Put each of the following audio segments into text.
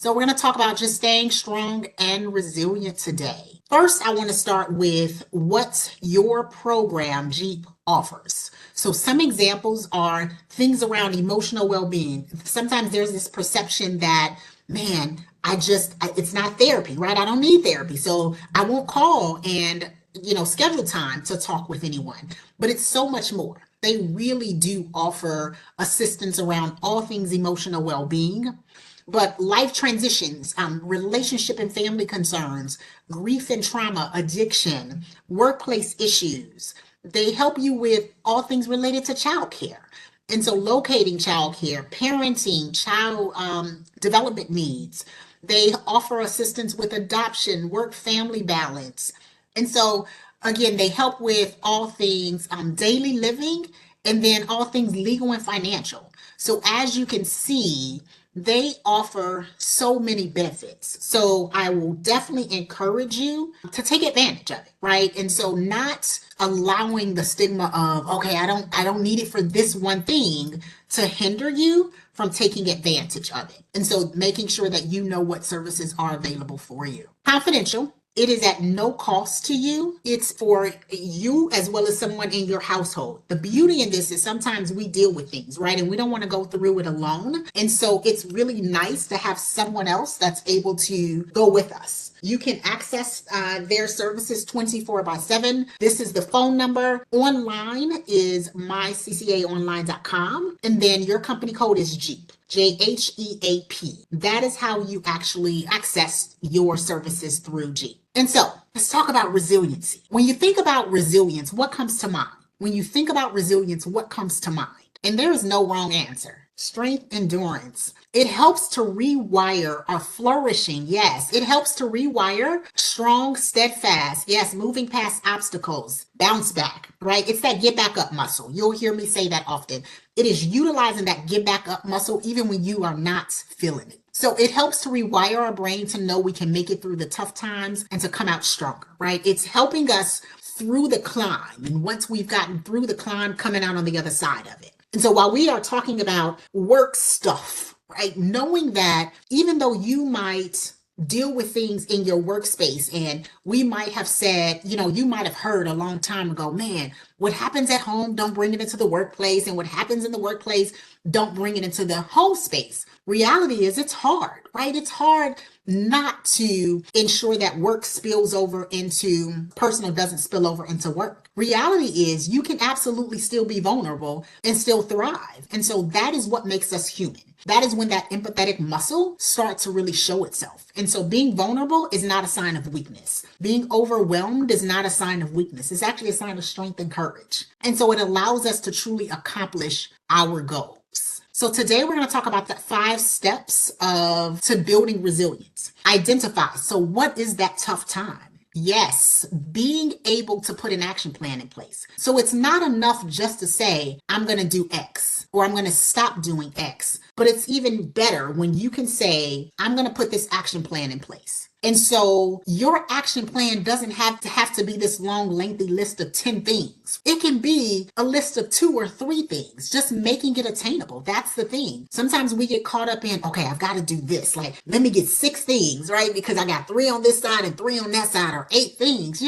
So we're going to talk about just staying strong and resilient today. First, I want to start with what your program, Jeep, offers. So some examples are things around emotional well-being. Sometimes there's this perception that, man, it's not therapy, right? I don't need therapy. So I won't call and, schedule time to talk with anyone. But it's so much more. They really do offer assistance around all things emotional well-being. But life transitions, relationship and family concerns, grief and trauma, addiction, workplace issues, they help you with all things related to childcare. And so locating childcare, parenting, child development needs. They offer assistance with adoption, work family balance. And so, again, they help with all things daily living and then all things legal and financial. So, as you can see, they offer so many benefits. So I will definitely encourage you to take advantage of it, right? And so not allowing the stigma of, okay, I don't need it for this one thing to hinder you from taking advantage of it. And so making sure that you know what services are available for you. Confidential. It is at no cost to you. It's for you as well as someone in your household. The beauty in this is sometimes we deal with things, right? And we don't want to go through it alone. And so it's really nice to have someone else that's able to go with us. You can access their services 24/7. This is the phone number. Online is myccaonline.com. And then your company code is JEEP. JHEAP. That is how you actually access your services through Jeep. And so let's talk about resiliency. When you think about resilience, what comes to mind? When you think about resilience, what comes to mind? And there is no wrong answer. Strength, endurance. It helps to rewire our flourishing. Yes, it helps to rewire strong, steadfast. Yes, moving past obstacles, bounce back, right? It's that get back up muscle. You'll hear me say that often. It is utilizing that get back up muscle even when you are not feeling it. So it helps to rewire our brain to know we can make it through the tough times and to come out stronger, right? It's helping us through the climb. And once we've gotten through the climb, coming out on the other side of it. And so while we are talking about work stuff, right, knowing that even though you might deal with things in your workspace and we might have said, you might have heard a long time ago, man, what happens at home, don't bring it into the workplace. And what happens in the workplace, don't bring it into the home space. Reality is it's hard, right? It's hard not to ensure that work spills over into personal, doesn't spill over into work. Reality is you can absolutely still be vulnerable and still thrive. And so that is what makes us human. That is when that empathetic muscle starts to really show itself. And so being vulnerable is not a sign of weakness. Being overwhelmed is not a sign of weakness. It's actually a sign of strength and courage. And so it allows us to truly accomplish our goals. So today we're going to talk about the 5 steps to building resilience. Identify. So what is that tough time? Yes, being able to put an action plan in place. So it's not enough just to say, I'm going to do X or I'm going to stop doing X. But it's even better when you can say, I'm going to put this action plan in place. And so your action plan doesn't have to be this long, lengthy list of 10 things. It can be a list of 2 or 3 things, just making it attainable. That's the thing. Sometimes we get caught up in, okay, I've got to do this. Like, let me get 6 things, right? Because I got 3 on this side and 3 on that side, or 8 things.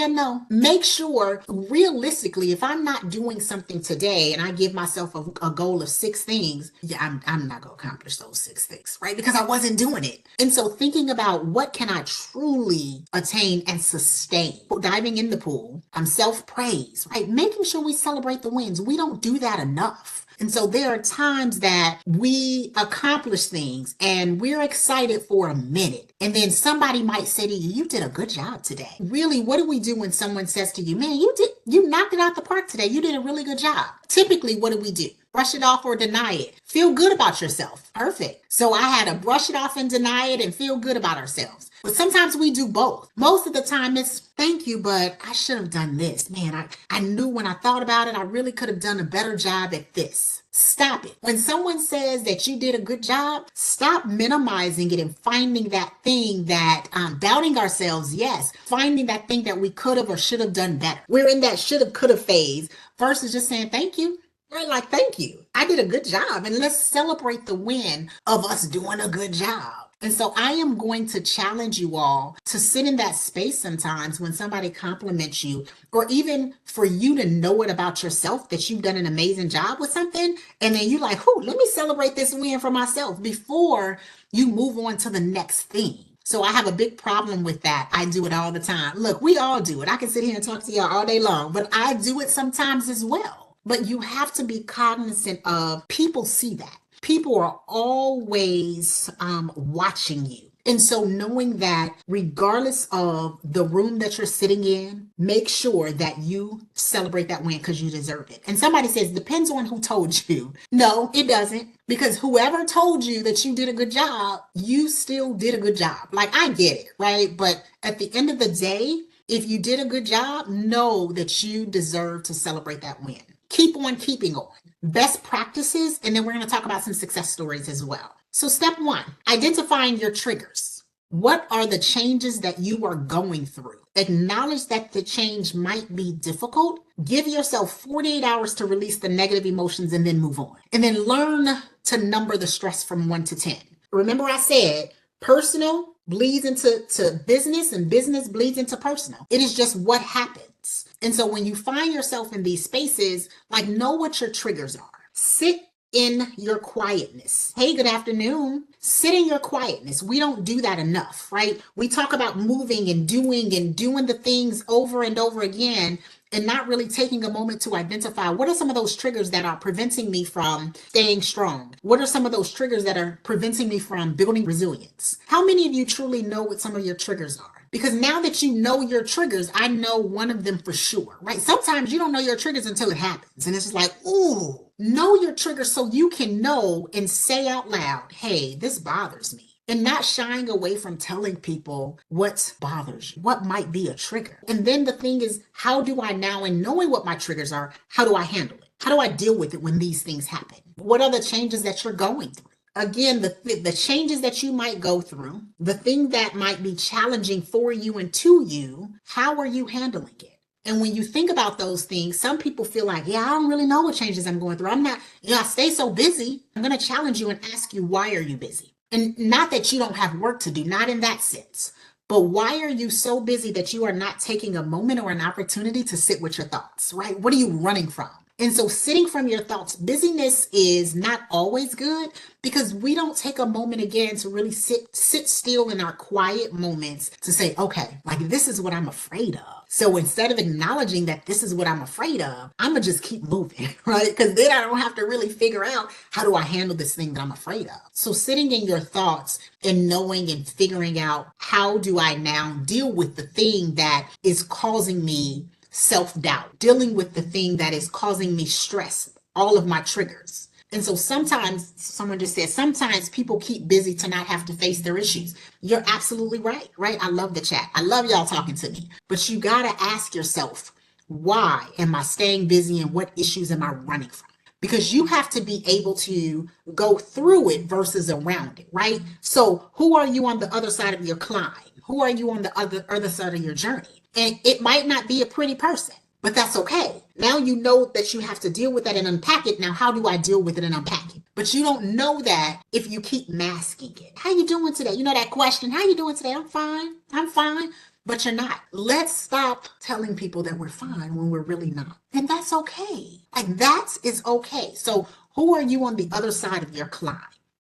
Make sure realistically, if I'm not doing something today and I give myself a goal of 6 things, I'm not going to accomplish those 6 things, right? Because I wasn't doing it. And so thinking about what can I truly attain and sustain. Diving in the pool, self-praise, right? Making sure we celebrate the wins. We don't do that enough. And so there are times that we accomplish things and we're excited for a minute. And then somebody might say to you, you did a good job today. Really, what do we do when someone says to you, man, you knocked it out the park today. You did a really good job. Typically, what do? Brush it off or deny it. Feel good about yourself. Perfect. So I had to brush it off and deny it and feel good about ourselves. But sometimes we do both. Most of the time it's thank you, but I should have done this. Man, I knew when I thought about it, I really could have done a better job at this. Stop it. When someone says that you did a good job, stop minimizing it and finding that thing that doubting ourselves. Yes, finding that thing that we could have or should have done better. We're in that should have, could have phase versus just saying thank you. Right, like, thank you. I did a good job. And let's celebrate the win of us doing a good job. And so I am going to challenge you all to sit in that space sometimes when somebody compliments you, or even for you to know it about yourself that you've done an amazing job with something. And then you're like, "Whoo, let me celebrate this win for myself," before you move on to the next thing. So I have a big problem with that. I do it all the time. Look, we all do it. I can sit here and talk to y'all all day long, but I do it sometimes as well. But you have to be cognizant of people see that. People are always watching you. And so knowing that regardless of the room that you're sitting in, make sure that you celebrate that win because you deserve it. And somebody says, depends on who told you. No, it doesn't. Because whoever told you that you did a good job, you still did a good job. Like, I get it, right? But at the end of the day, if you did a good job, know that you deserve to celebrate that win. Keep on keeping on. Best practices, and then we're going to talk about some success stories as well. So step 1, identifying your triggers. What are the changes that you are going through? Acknowledge that the change might be difficult. Give yourself 48 hours to release the negative emotions and then move on. And then learn to number the stress from 1 to 10. Remember I said personal bleeds into business and business bleeds into personal. It is just what happens. And so when you find yourself in these spaces, like, know what your triggers are. Sit in your quietness. Hey, good afternoon. Sit in your quietness. We don't do that enough, right? We talk about moving and doing the things over and over again, and not really taking a moment to identify what are some of those triggers that are preventing me from staying strong? What are some of those triggers that are preventing me from building resilience? How many of you truly know what some of your triggers are? Because now that you know your triggers, I know one of them for sure, right? Sometimes you don't know your triggers until it happens. And it's just like, ooh, know your triggers so you can know and say out loud, hey, this bothers me. And not shying away from telling people what bothers you, what might be a trigger. And then the thing is, how do I now, in knowing what my triggers are, how do I handle it? How do I deal with it when these things happen? What are the changes that you're going through? Again, the changes that you might go through, the thing that might be challenging for you and to you, how are you handling it? And when you think about those things, some people feel like, yeah, I don't really know what changes I'm going through. I'm not, I stay so busy. I'm going to challenge you and ask you, why are you busy? And not that you don't have work to do, not in that sense. But why are you so busy that you are not taking a moment or an opportunity to sit with your thoughts, right? What are you running from? And so sitting from your thoughts, busyness is not always good because we don't take a moment again to really sit still in our quiet moments to say, okay, like, this is what I'm afraid of. So instead of acknowledging that this is what I'm afraid of, I'm going to just keep moving, right? Because then I don't have to really figure out, how do I handle this thing that I'm afraid of? So sitting in your thoughts and knowing and figuring out, how do I now deal with the thing that is causing me self-doubt, dealing with the thing that is causing me stress, all of my triggers. And so sometimes, someone just said, sometimes people keep busy to not have to face their issues. You're absolutely right, right? I love the chat. I love y'all talking to me. But you got to ask yourself, why am I staying busy and what issues am I running from? Because you have to be able to go through it versus around it, right? So who are you on the other side of your climb? Who are you on the other side of your journey? And it might not be a pretty person, but that's okay. Now you know that you have to deal with that and unpack it. Now, how do I deal with it and unpack it? But you don't know that if you keep masking it. How you doing today? You know that question, how you doing today? I'm fine. I'm fine. But you're not. Let's stop telling people that we're fine when we're really not. And that's okay. Like, that is okay. So who are you on the other side of your climb?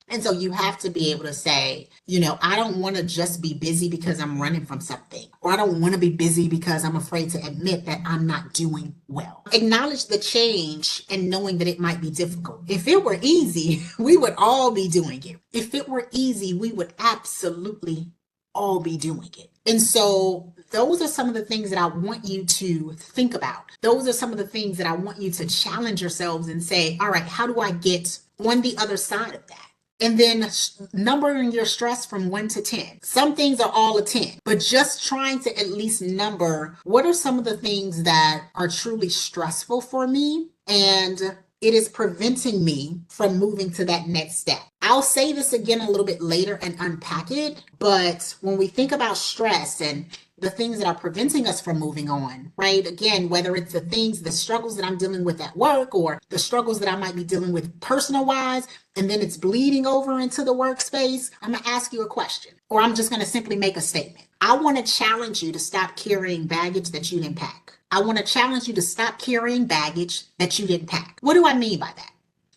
And so you have to be able to say, I don't want to just be busy because I'm running from something, or I don't want to be busy because I'm afraid to admit that I'm not doing well. Acknowledge the change and knowing that it might be difficult. If it were easy, we would all be doing it. If it were easy, we would absolutely all be doing it. And so those are some of the things that I want you to think about. Those are some of the things that I want you to challenge yourselves and say, all right, how do I get on the other side of that? And then numbering your stress from 1 to 10. Some things are all a 10, but just trying to at least number, what are some of the things that are truly stressful for me? And It is preventing me from moving to that next step. I'll say this again a little bit later and unpack it, but when we think about stress and the things that are preventing us from moving on, right? Again, whether it's the struggles that I'm dealing with at work or the struggles that I might be dealing with personal wise, and then it's bleeding over into the workspace, I'm gonna ask you a question, or I'm just gonna simply make a statement. I wanna challenge you to stop carrying baggage that you didn't pack. I wanna challenge you to stop carrying baggage that you didn't pack. What do I mean by that?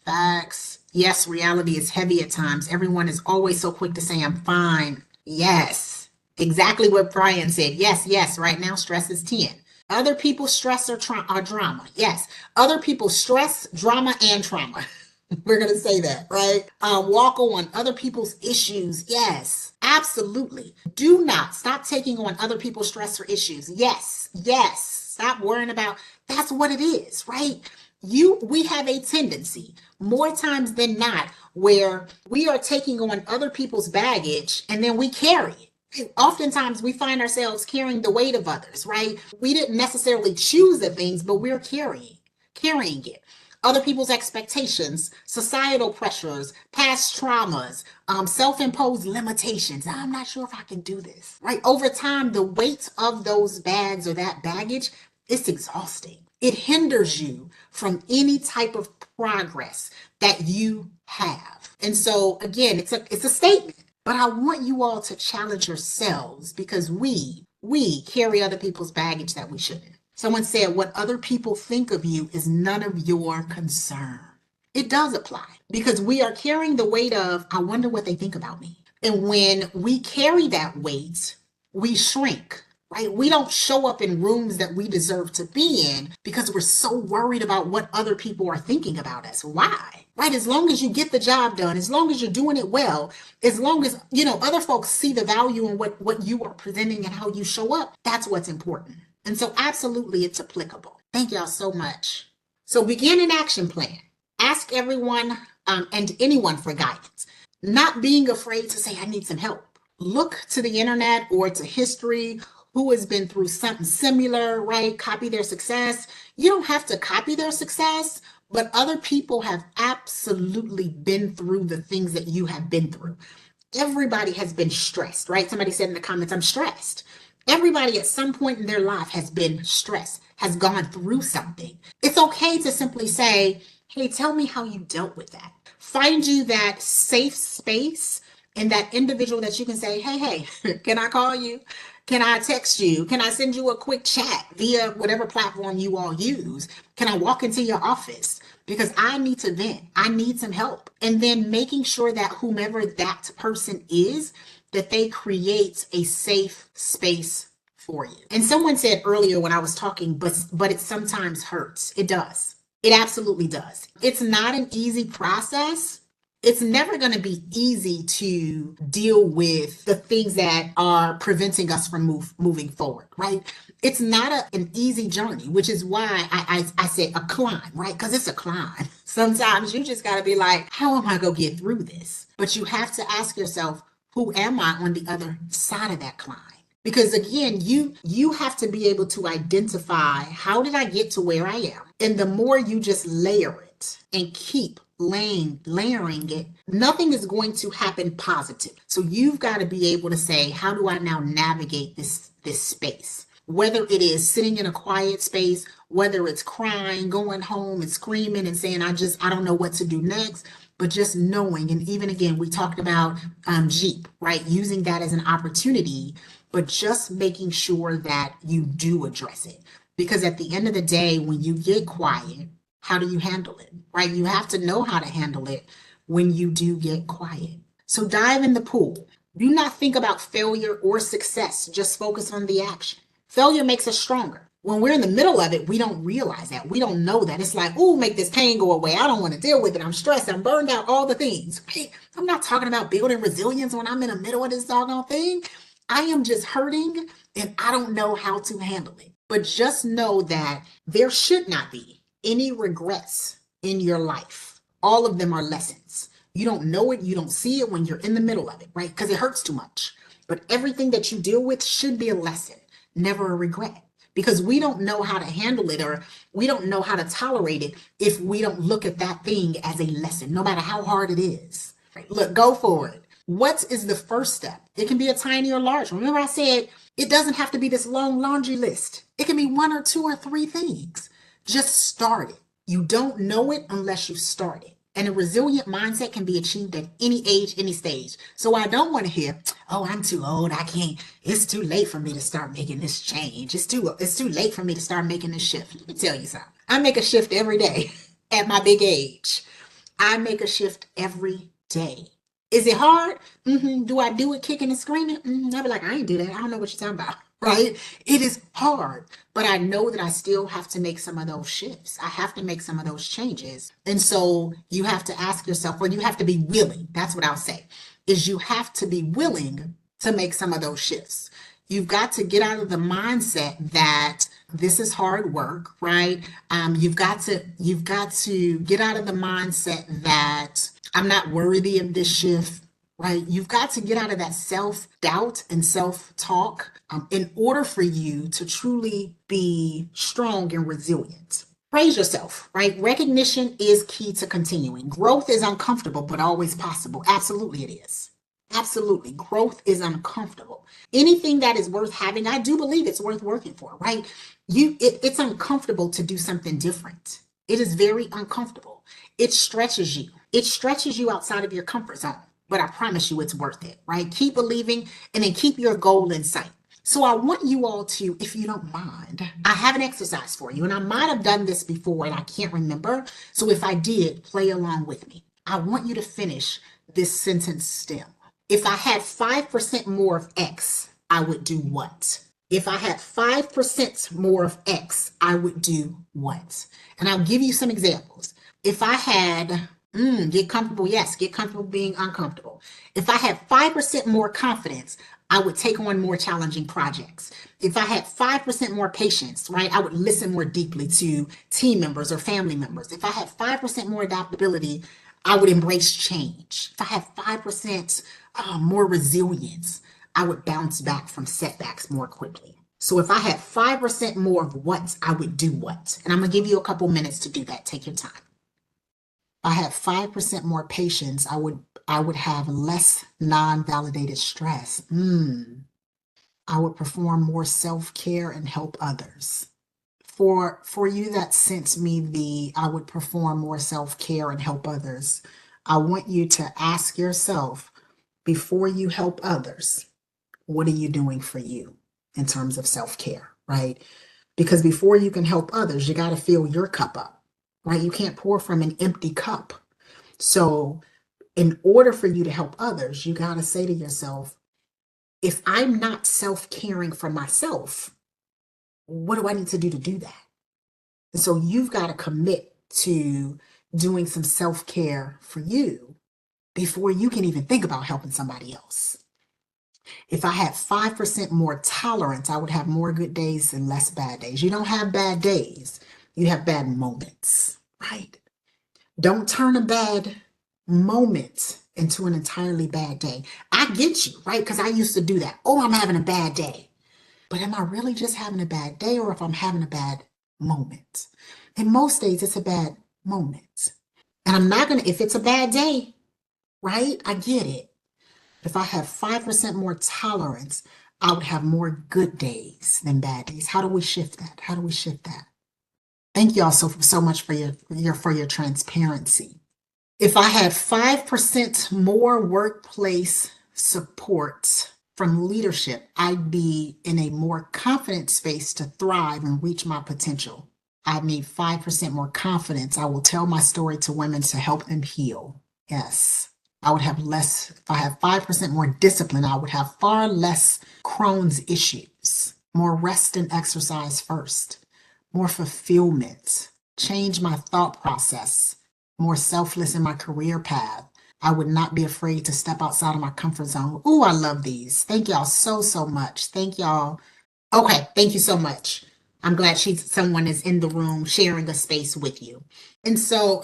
Facts. Yes, reality is heavy at times. Everyone is always so quick to say, I'm fine. Yes. Exactly what Brian said. Yes, yes. Right now, stress is 10. Other people's stress are drama. Yes. Other people's stress, drama, and trauma. We're going to say that, right? Walk on other people's issues. Yes, absolutely. Do not stop taking on other people's stress or issues. Yes, yes. Stop worrying about, that's what it is, right? We have a tendency more times than not where we are taking on other people's baggage and then we carry it. Oftentimes we find ourselves carrying the weight of others, right? We didn't necessarily choose the things, but we're carrying it. Other people's expectations, societal pressures, past traumas, self-imposed limitations. I'm not sure if I can do this, right? Over time, the weight of those bags or that baggage, it's exhausting. It hinders you from any type of progress that you have. And so again, it's a statement. But I want you all to challenge yourselves because we carry other people's baggage that we shouldn't. Someone said, what other people think of you is none of your concern. It does apply because we are carrying the weight of, I wonder what they think about me. And when we carry that weight, we shrink, right? We don't show up in rooms that we deserve to be in because we're so worried about what other people are thinking about us. Why? Right? As long as you get the job done, as long as you're doing it well, as long as, other folks see the value in what you are presenting and how you show up, that's what's important. And so absolutely it's applicable. Thank y'all so much. So begin an action plan. Ask everyone and anyone for guidance. Not being afraid to say, I need some help. Look to the internet or to history, who has been through something similar, right? Copy their success. You don't have to copy their success, but other people have absolutely been through the things that you have been through. Everybody has been stressed, right? Somebody said in the comments, I'm stressed. Everybody at some point in their life has been stressed, has gone through something. It's okay to simply say, hey, tell me how you dealt with that. Find you that safe space and that individual that you can say, hey, can I call you? Can I text you? Can I send you a quick chat via whatever platform you all use? Can I walk into your office? Because I need to vent. I need some help. And then making sure that whomever that person is, that they create a safe space for you. And someone said earlier when I was talking, but it sometimes hurts. It does. It absolutely does. It's not an easy process. It's never going to be easy to deal with the things that are preventing us from moving forward, right? It's not an easy journey, which is why I say a climb, right? Because it's a climb. Sometimes you just got to be like, how am I going to get through this? But you have to ask yourself, who am I on the other side of that climb? Because again, you have to be able to identify, how did I get to where I am? And the more you just layer it and keep layering it, nothing is going to happen positive. So you've got to be able to say, how do I now navigate this space? Whether it is sitting in a quiet space, whether it's crying, going home and screaming and saying, I don't know what to do next, but just knowing. And even again, we talked about Jeep, right? Using that as an opportunity, but just making sure that you do address it. Because at the end of the day, when you get quiet, how do you handle it, right? You have to know how to handle it when you do get quiet. So dive in the pool. Do not think about failure or success. Just focus on the action. Failure makes us stronger. When we're in the middle of it, we don't realize that. We don't know that. It's like, oh, make this pain go away. I don't want to deal with it. I'm stressed. I'm burned out, all the things. Right? I'm not talking about building resilience when I'm in the middle of this doggone thing. I am just hurting and I don't know how to handle it. But just know that there should not be any regrets in your life. All of them are lessons. You don't know it. You don't see it when you're in the middle of it, right? Because it hurts too much. But everything that you deal with should be a lesson, never a regret. because we don't know how to handle it, or we don't know how to tolerate it if we don't look at that thing as a lesson, no matter how hard it is. Look, go for it. What is the first step? It can be a tiny or large. Remember, I said it doesn't have to be this long laundry list. It can be one or two or three things. Just start it. You don't know it unless you start it. And a resilient mindset can be achieved at any age, any stage. So I don't want to hear, oh, I'm too old. I can't. It's too late for me to start making this change. It's too late for me to start making this shift. Let me tell you something. I make a shift every day at my big age. I make a shift every day. Is it hard? Do I do it kicking and screaming? I'll be like, I ain't do that. I don't know what you're talking about. Right? It is hard, but I know that I still have to make some of those shifts. I have to make some of those changes. And so you have to ask yourself, or you have to be willing. That's what I'll say, is you have to be willing to make some of those shifts. You've got to get out of the mindset that this is hard work, right? You've got to get out of the mindset that I'm not worthy of this shift, right? You've got to get out of that self-doubt and self-talk in order for you to truly be strong and resilient. Praise yourself, right? Recognition is key to continuing. Growth is uncomfortable, but always possible. Absolutely it is. Absolutely. Growth is uncomfortable. Anything that is worth having, I do believe it's worth working for, right? It's uncomfortable to do something different. It is very uncomfortable. It stretches you. It stretches you outside of your comfort zone. But I promise you it's worth it, right? Keep believing and then keep your goal in sight. So I want you all to, if you don't mind, I have an exercise for you. And I might have done this before and I can't remember. So if I did, play along with me. I want you to finish this sentence stem. If I had 5% more of X, I would do what? If I had 5% more of X, I would do what? And I'll give you some examples. If I had, get comfortable, yes, get comfortable being uncomfortable. If I had 5% more confidence, I would take on more challenging projects. If I had 5% more patience, right, I would listen more deeply to team members or family members. If I had 5% more adaptability, I would embrace change. If I had 5% more resilience, I would bounce back from setbacks more quickly. So if I had 5% more of what, I would do what. And I'm going to give you a couple minutes to do that. Take your time. If I had 5% more patience, I would have less non-validated stress. I would perform more self-care and help others. For you that sent me I would perform more self-care and help others, I want you to ask yourself, before you help others, what are you doing for you in terms of self-care, right? Because before you can help others, you got to fill your cup up, right? You can't pour from an empty cup. So in order for you to help others, you got to say to yourself, if I'm not self-caring for myself, what do I need to do that? And so you've got to commit to doing some self-care for you before you can even think about helping somebody else. If I had 5% more tolerance, I would have more good days and less bad days. You don't have bad days, you have bad moments, right? Don't turn a bad moment into an entirely bad day. I get you, right? Because I used to do that. Oh, I'm having a bad day. But am I really just having a bad day, or if I'm having a bad moment? And most days it's a bad moment. And I'm not going to, if it's a bad day, right? I get it. If I have 5% more tolerance, I would have more good days than bad days. How do we shift that? How do we shift that? Thank y'all so much for your transparency. If I had 5% more workplace support from leadership, I'd be in a more confident space to thrive and reach my potential. I need 5% more confidence. I will tell my story to women to help them heal. Yes. I would have less, if I have 5% more discipline, I would have far less Crohn's issues, more rest and exercise first, more fulfillment, change my thought process, more selfless in my career path. I would not be afraid to step outside of my comfort zone. Ooh, I love these. Thank y'all so much. Thank y'all. Okay, thank you so much. I'm glad someone is in the room sharing a space with you. And so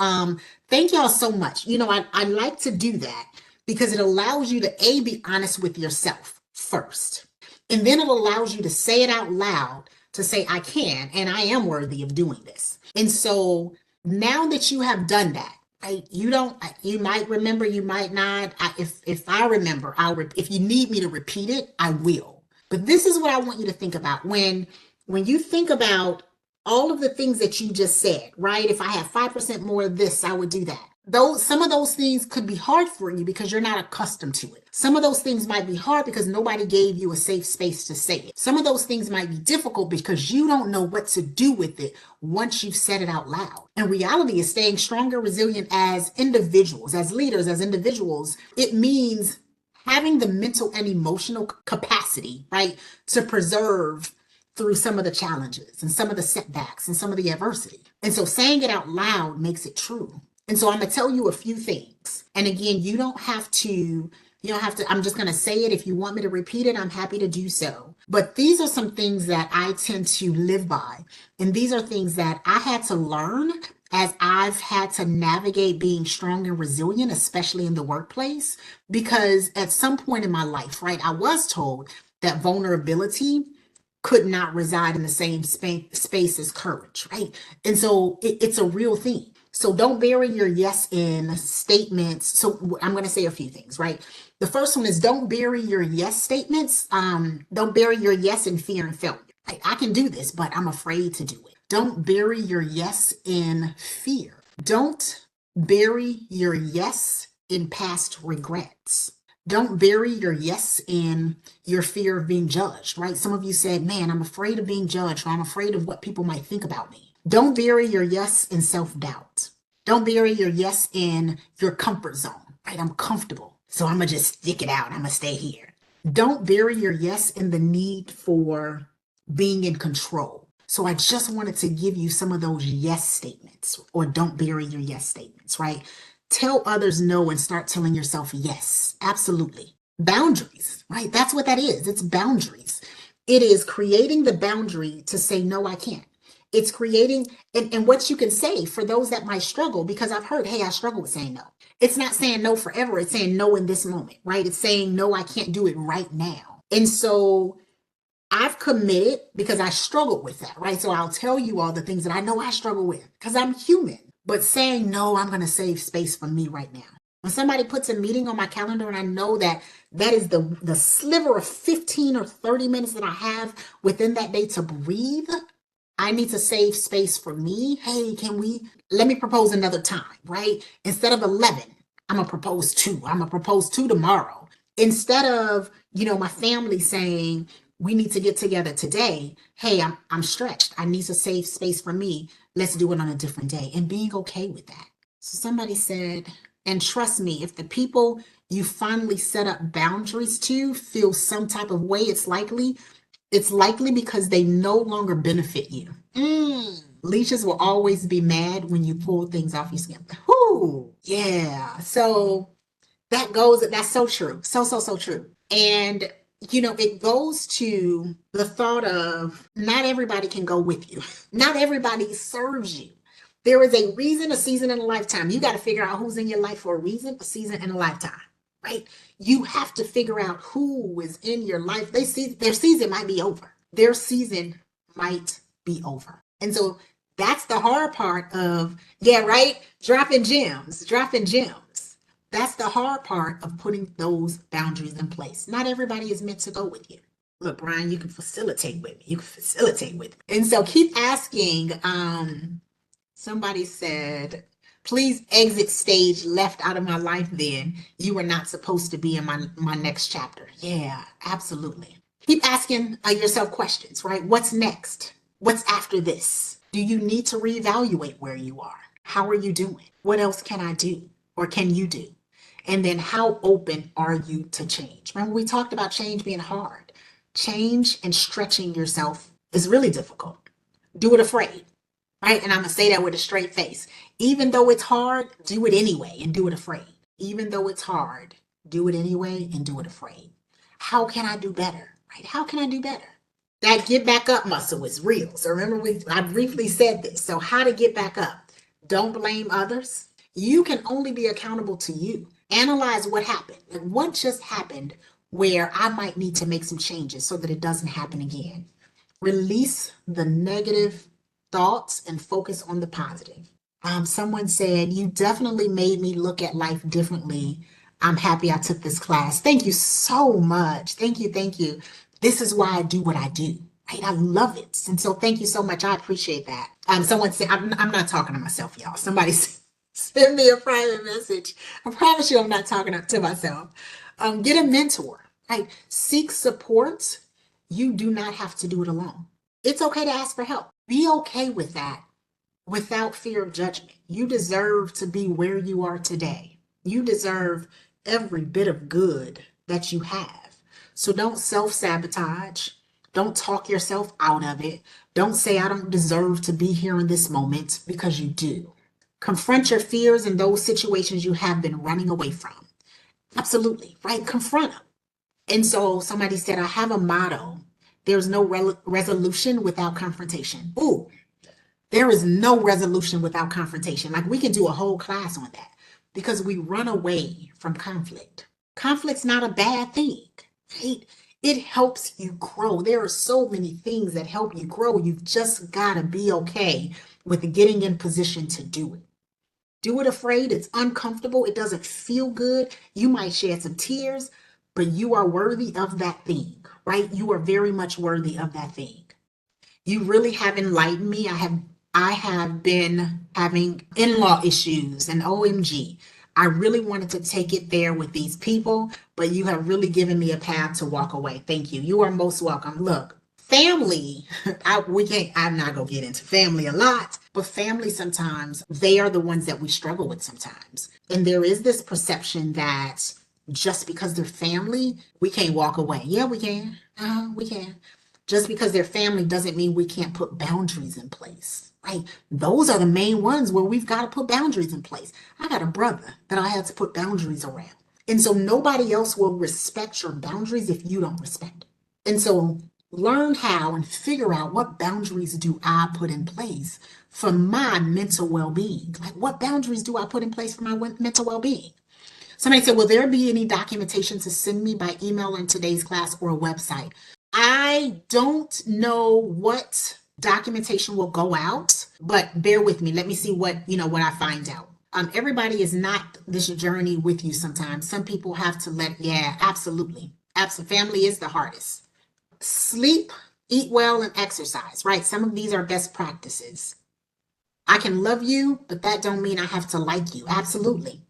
thank y'all so much. You know, I like to do that because it allows you to be honest with yourself first. And then it allows you to say it out loud to say, I can and I am worthy of doing this. And so now that you have done that, right, you might remember, you might not. If I remember, if you need me to repeat it, I will. But this is what I want you to think about when you think about all of the things that you just said, right? If I have 5% more of this, I would do that. Some of those things could be hard for you because you're not accustomed to it. Some of those things might be hard because nobody gave you a safe space to say it. Some of those things might be difficult because you don't know what to do with it once you've said it out loud. And reality is staying stronger, resilient as individuals, as leaders, as individuals. It means having the mental and emotional capacity, right, to preserve through some of the challenges and some of the setbacks and some of the adversity. And so saying it out loud makes it true. And so I'm going to tell you a few things. And again, you don't have to, I'm just going to say it. If you want me to repeat it, I'm happy to do so. But these are some things that I tend to live by. And these are things that I had to learn as I've had to navigate being strong and resilient, especially in the workplace. Because at some point in my life, right, I was told that vulnerability could not reside in the same space as courage, right? And so it's a real thing. So don't bury your yes in statements. So I'm going to say a few things, right? The first one is don't bury your yes statements. Don't bury your yes in fear and failure. I can do this, but I'm afraid to do it. Don't bury your yes in fear. Don't bury your yes in past regrets. Don't bury your yes in your fear of being judged, right? Some of you said, man, I'm afraid of being judged, or I'm afraid of what people might think about me. Don't bury your yes in self-doubt. Don't bury your yes in your comfort zone, right? I'm comfortable, so I'm going to just stick it out. I'm going to stay here. Don't bury your yes in the need for being in control. So I just wanted to give you some of those yes statements, or don't bury your yes statements, right? Tell others no and start telling yourself yes. Absolutely. Boundaries, right? That's what that is. It's boundaries. It is creating the boundary to say, no, I can't. It's creating, and what you can say for those that might struggle, because I've heard, hey, I struggle with saying no. It's not saying no forever. It's saying no in this moment, right? It's saying, no, I can't do it right now. And so I've committed because I struggled with that, right? So I'll tell you all the things that I know I struggle with because I'm human. But saying, no, I'm going to save space for me right now. When somebody puts a meeting on my calendar and I know that that is the sliver of 15 or 30 minutes that I have within that day to breathe, I need to save space for me. Hey, let me propose another time, right? Instead of 11, I'm going to propose 2. I'm going to propose 2 tomorrow. Instead of, my family saying, we need to get together today. Hey, I'm stretched. I need to save space for me. Let's do it on a different day, and being okay with that. So somebody said, and trust me, if the people you finally set up boundaries to feel some type of way, it's likely because they no longer benefit you. Leashes will always be mad when you pull things off your skin. Whoo, yeah. So that's so true. So true. And it goes to the thought of not everybody can go with you. Not everybody serves you. There is a reason, a season, and a lifetime. You got to figure out who's in your life for a reason, a season, and a lifetime, right? You have to figure out who is in your life. Their season might be over. Their season might be over. And so that's the hard part of, yeah, right? Dropping gems. That's the hard part of putting those boundaries in place. Not everybody is meant to go with you. Look, Brian, you can facilitate with me. And so keep asking. Somebody said, please exit stage left out of my life then. You were not supposed to be in my next chapter. Yeah, absolutely. Keep asking yourself questions, right? What's next? What's after this? Do you need to reevaluate where you are? How are you doing? What else can I do? Or can you do? And then how open are you to change? Remember, we talked about change being hard. Change and stretching yourself is really difficult. Do it afraid, right? And I'm going to say that with a straight face. Even though it's hard, do it anyway and do it afraid. Even though it's hard, do it anyway and do it afraid. How can I do better, right? How can I do better? That get back up muscle is real. So remember, I briefly said this. So how to get back up? Don't blame others. You can only be accountable to you. Analyze what happened. Like, what just happened where I might need to make some changes so that it doesn't happen again? Release the negative thoughts and focus on the positive. Someone said, you definitely made me look at life differently. I'm happy I took this class. Thank you so much. Thank you. Thank you. This is why I do what I do. Right? I love it. And so thank you so much. I appreciate that. Someone said, I'm not talking to myself, y'all. Somebody send me a private message. I promise you I'm not talking to myself. Get a mentor. Right? Seek support. You do not have to do it alone. It's okay to ask for help. Be okay with that without fear of judgment. You deserve to be where you are today. You deserve every bit of good that you have. So don't self sabotage. Don't talk yourself out of it. Don't say, I don't deserve to be here in this moment, because you do. Confront your fears in those situations you have been running away from. Absolutely, right? Confront them. And so somebody said, I have a motto. There's no resolution without confrontation. Ooh, there is no resolution without confrontation. Like, we can do a whole class on that, because we run away from conflict. Conflict's not a bad thing, right? It helps you grow. There are so many things that help you grow. You've just got to be okay with getting in position to do it. Do it afraid. It's uncomfortable. It doesn't feel good. You might shed some tears, but you are worthy of that thing, right? You are very much worthy of that thing. You really have enlightened me. I have been having in-law issues, and OMG, I really wanted to take it there with these people, but you have really given me a path to walk away. Thank you. You are most welcome. Look, family, I'm not gonna get into family a lot, but family, sometimes they are the ones that we struggle with sometimes. And there is this perception that just because they're family, we can't walk away. Yeah, we can. We can. Just because they're family doesn't mean we can't put boundaries in place, right? Those are the main ones where we've got to put boundaries in place. I got a brother that I had to put boundaries around. And so nobody else will respect your boundaries if you don't respect it. And so learn how and figure out, what boundaries do I put in place for my mental well-being? Like, what boundaries do I put in place for my mental well-being? Somebody said, will there be any documentation to send me by email in today's class or a website? I don't know what documentation will go out, but bear with me. Let me see what I find out. Everybody is not this journey with you sometimes. Some people have to yeah, absolutely. Absolutely. Family is the hardest. Sleep, eat well, and exercise, right? Some of these are best practices. I can love you, but that don't mean I have to like you. Absolutely.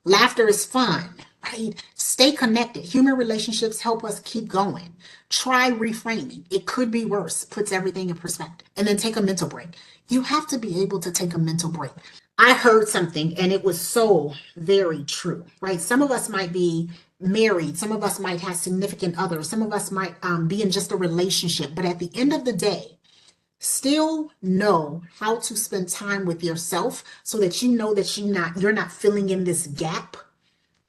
Laughter is fun, right? Stay connected. Human relationships help us keep going. Try reframing. It could be worse. Puts everything in perspective. And then take a mental break. You have to be able to take a mental break. I heard something and it was so very true, right? Some of us might be married. Some of us might have significant others. Some of us might be in just a relationship. But at the end of the day, still know how to spend time with yourself, so that you know that you're not filling in this gap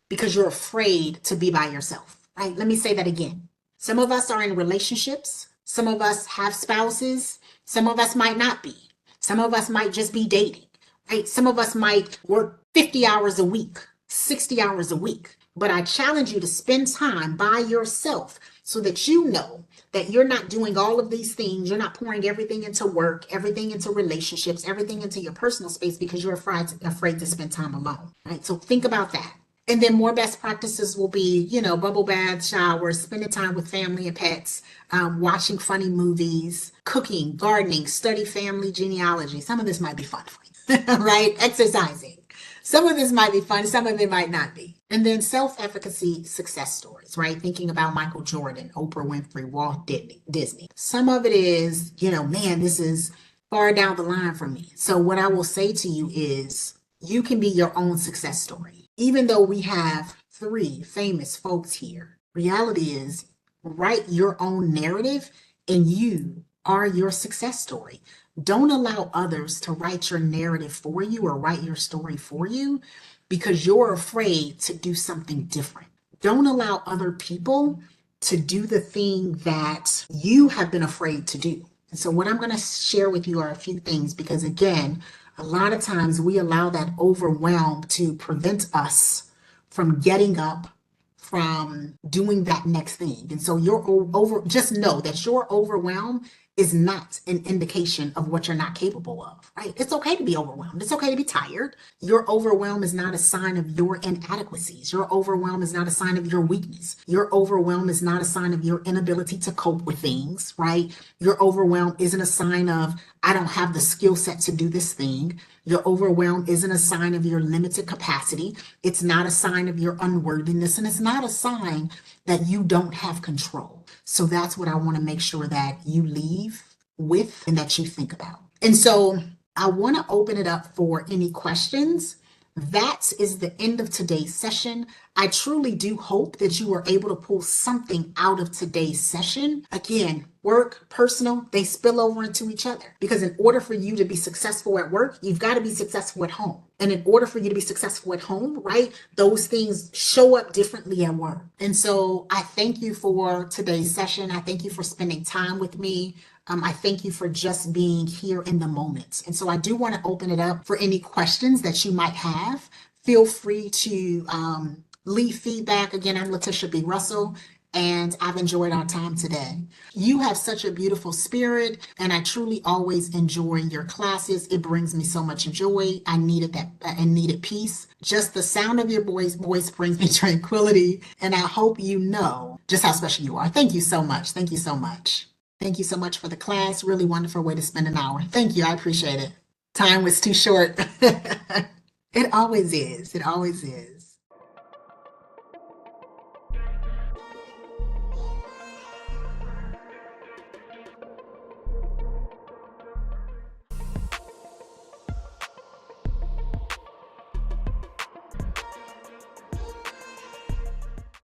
because you're afraid to be by yourself, right? Let me say that again. Some of us are in relationships. Some of us have spouses. Some of us might not be. Some of us might just be dating, right? Some of us might work 50 hours a week, 60 hours a week. But I challenge you to spend time by yourself, so that you know that you're not doing all of these things. You're not pouring everything into work, everything into relationships, everything into your personal space, because you're afraid to spend time alone, right? So think about that. And then more best practices will be, bubble baths, showers, spending time with family and pets, watching funny movies, cooking, gardening, study family genealogy. Some of this might be fun for you, right? Exercising. Some of this might be fun, some of it might not be. And then self-efficacy success stories, right? Thinking about Michael Jordan, Oprah Winfrey, Walt Disney. Some of it is, man, this is far down the line for me. So what I will say to you is, you can be your own success story. Even though we have 3 famous folks here, reality is, write your own narrative, and you are your success story. Don't allow others to write your narrative for you or write your story for you, because you're afraid to do something different. Don't allow other people to do the thing that you have been afraid to do. And so what I'm going to share with you are a few things, because again, a lot of times we allow that overwhelm to prevent us from getting up, from doing that next thing. And so just know that your overwhelm is not an indication of what you're not capable of, right? It's okay to be overwhelmed. It's okay to be tired. Your overwhelm is not a sign of your inadequacies. Your overwhelm is not a sign of your weakness. Your overwhelm is not a sign of your inability to cope with things, right? Your overwhelm isn't a sign of, I don't have the skill set to do this thing. Your overwhelm isn't a sign of your limited capacity. It's not a sign of your unworthiness, and it's not a sign that you don't have control. So that's what I want to make sure that you leave with and that you think about. And so I want to open it up for any questions. That is the end of today's session. I truly do hope that you are able to pull something out of today's session. Again, work, personal, they spill over into each other. Because in order for you to be successful at work, you've got to be successful at home. And in order for you to be successful at home, right, those things show up differently at work. And so I thank you for today's session. I thank you for spending time with me. I thank you for just being here in the moment. And so I do want to open it up for any questions that you might have. Feel free to leave feedback. Again, I'm Latisha B. Russell, and I've enjoyed our time today. You have such a beautiful spirit, and I truly always enjoy your classes. It brings me so much joy. I needed that and needed peace. Just the sound of your voice brings me tranquility, and I hope you know just how special you are. Thank you so much. Thank you so much. Thank you so much for the class. Really wonderful way to spend an hour. Thank you. I appreciate it. Time was too short. It always is. It always is.